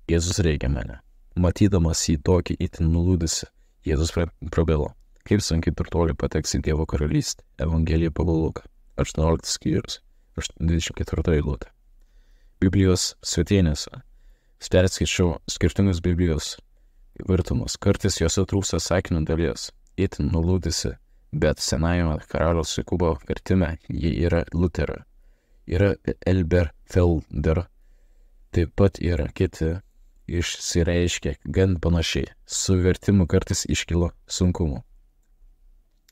Jėzus reikia mane. Matydamas jį tokį itin nulūdusi, Jėzus prabilo, kaip sunkiai turtuoliai pateks į Dievo karalystę. Evangelija pagal Luką, 18 skyrius, 24 eilutė. Biblijos svetainėse perskaičiau skirtingus Biblijos vertimus. Kartais juose trūksta sakinio dalies, itin nulūdusi, bet senajame karaliaus Jokūbo vertime ji yra Luterio, yra Elberfelder, taip pat yra kiti išsireiškia gan panašiai, su vertimu kartais iškilo sunkumų.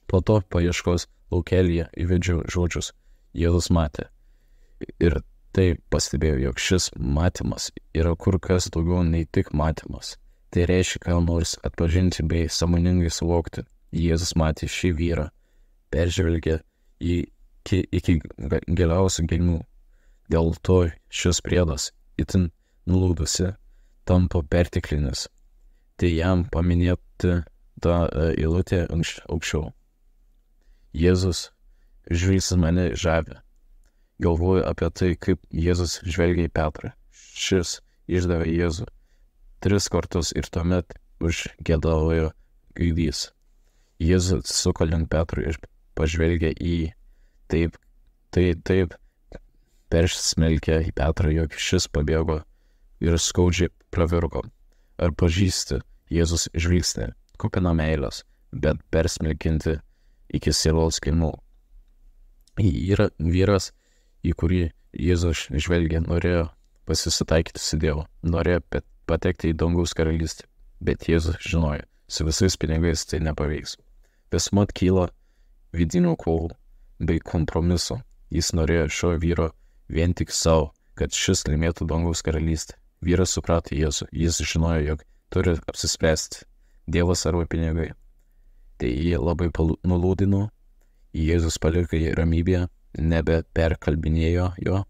Po to paieškos laukelyje įvedžiau žodžius Jėzus matė. Ir tai pastebėjau, jog šis matymas yra kur kas daugiau nei tik matymas. Tai reiškia, ką nors atpažinti bei sąmoningai suvokti. Jėzus matė šį vyrą, peržvelgė jį iki giliausių gelmių. Dėl to šis priedas itin nulūdusi tampa perteklinis. Tai jam paminėti tą eilutę aukščiau. Jėzus žvilgsnis mane žavi. Galvoju apie tai, kaip Jėzus žvelgia į Petrą. Šis išdavė Jėzų 3 kartus ir tuomet užgiedavojo gaidys. Jėzus atsisuko link Petro ir pažvelgė į taip persmelkė į Petrą, jog šis pabėgo ir skaudžiai pravirko. Ar pažįsti Jėzus žvilgsnį, kupiną meilės, bet persmelkinti iki sielos gelmių. Yra vyras, į kurį Jėzus žvelgė, norėjo pasisitaikyti su Dievu, norėjo patekti į dangaus karalystę, bet Jėzus žinojo, su visais pinigais tai nepaveiks. Visuomet kyla vidinių kovų bei kompromisų. Jis norėjo šio vyro vien tik savo, kad šis laimėtų dangaus karalystę. Vyras suprato Jėzų, jis žinojo, jog turi apsispręsti, Dievas arba pinigai. Tai jį labai nulūdino, Jėzus paliko jį ramybėje, nebe perkalbinėjo jo,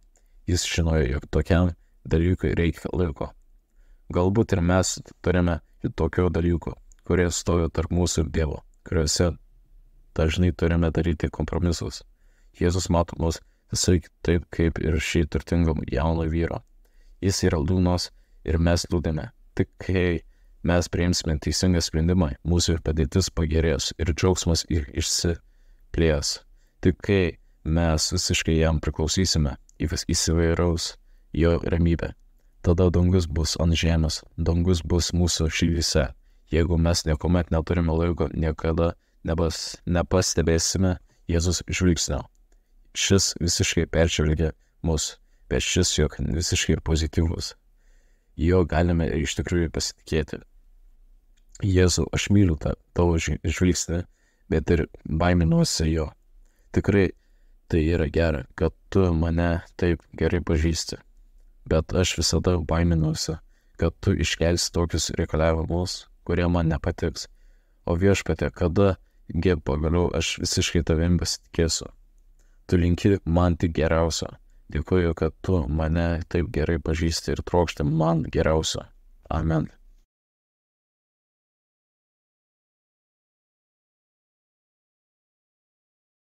jis žinojo, jog tokiam dalykui reikia laiko. Galbūt ir mes turime tokių dalykų, kurie stovi tarp mūsų ir Dievo, kuriuose dažnai turime daryti kompromisus. Jėzus mato mus visai taip kaip ir šį turtingą jauną vyrą. Jis yra liūdnas ir mes liūdime. Tik kai mes priimsime teisingą sprendimą, mūsų padėtis pagerės ir džiaugsmas išsiplės. Tik kai mes visiškai jam priklausysime, įsivairaus jo ramybę. Tada dangus bus ant žemės, dangus bus mūsų širdyse. Jeigu mes niekuomet neturime laiko, niekada nepastebėsime Jėzus žvilgsnio. Šis visiškai peržvelgia mus, bet šis juk visiškai pozityvus. Jo galime iš tikrųjų pasitikėti. Jėzau, aš myliu tavo žvilgsnį, bet ir baiminuosi jo. Tikrai tai yra gera, kad tu mane taip gerai pažįsti. Bet aš visada baiminuosi, kad tu iškelsi tokius reikalavimus, kurie man nepatiks. O Viešpatie, kadagi pagaliau aš visiškai tavim pasitikėsiu. Tu linki man tik geriausio. Dėkuoju, kad tu mane taip gerai pažįsti ir trokšti man geriausio. Amen.